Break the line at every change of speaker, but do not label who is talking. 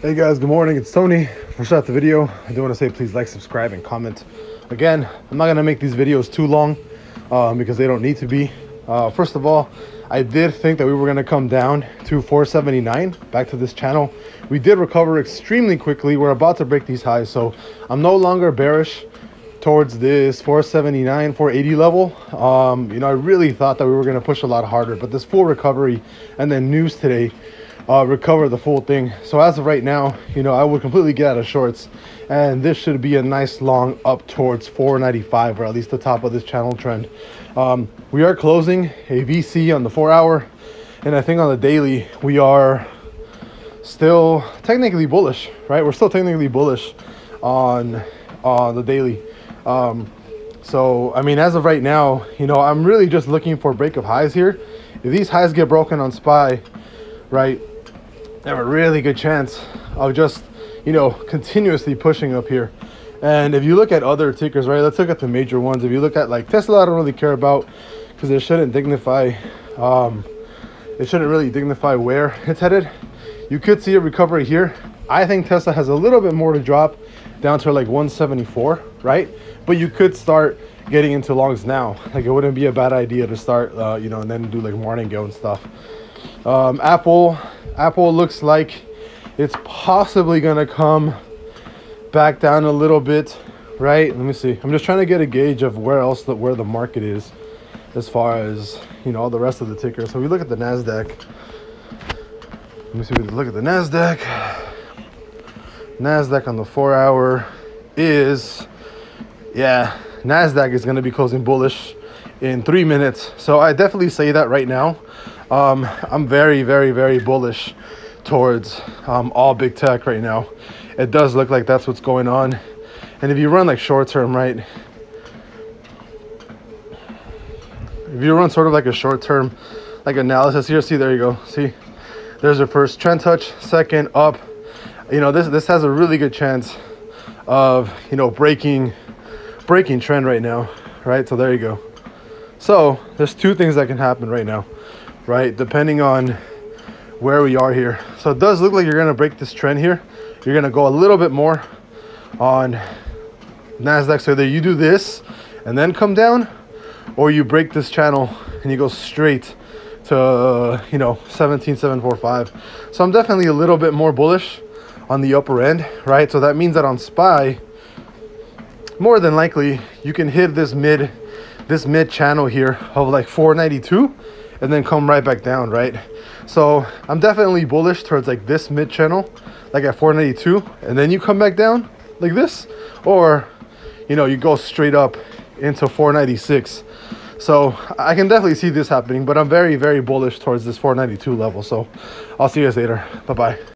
Hey guys, good morning. It's Tony. Before I start the video, I do want to say please like, subscribe, and comment. Again, I'm not going to make these videos too long because they don't need to be. First of all, I did think that we were going to come down to 479 back to this channel. We did recover extremely quickly. We're about to break these highs, so I'm no longer bearish towards this 479 480 level. I really thought that we were going to push a lot harder, but this full recovery and then news today recover the full thing. So as of right now, I would completely get out of shorts, and this should be a nice long up towards 495, or at least the top of this channel trend. We are closing a VC on the 4-hour, and I think on the daily we are still technically bullish, right? We're still technically bullish on the daily. So I mean, as of right now, I'm really just looking for break of highs here. If these highs get broken on SPY, right, I have a really good chance of just continuously pushing up here. And if you look at other tickers, right, let's look at the major ones. If you look at like Tesla, I don't really care about because it shouldn't really dignify where it's headed. You could see a recovery here. I think Tesla has a little bit more to drop down to like 174, right? But you could start getting into longs now. Like, it wouldn't be a bad idea to start and then do like martingale and stuff. Apple looks like it's possibly gonna come back down a little bit, right? Let me see. I'm just trying to get a gauge of where the market is as far as all the rest of the tickers. So we look at the Nasdaq. Let me see. We look at the Nasdaq. Nasdaq on the 4-hour is, Nasdaq is going to be closing bullish in 3 minutes. So I definitely say that right now. I'm very, very, very bullish towards all big tech right now. It does look like that's what's going on. And if you run like short term, right? If you run sort of like a short term like analysis here, see, there you go. See, there's your first trend touch, second up. This has a really good chance of breaking trend right now, right? So there you go. So there's two things that can happen right now, right, depending on where we are here. So it does look like you're going to break this trend here. You're going to go a little bit more on Nasdaq. So either you do this and then come down, or you break this channel and you go straight to 17,745. So I'm definitely a little bit more bullish on the upper end, right? So that means that on SPY, more than likely you can hit this mid channel here of like 492 and then come right back down, right? So I'm definitely bullish towards like this mid channel, like at 492, and then you come back down like this, or you go straight up into 496. So I can definitely see this happening, but I'm very, very bullish towards this 492 level. So I'll see you guys later. Bye-bye.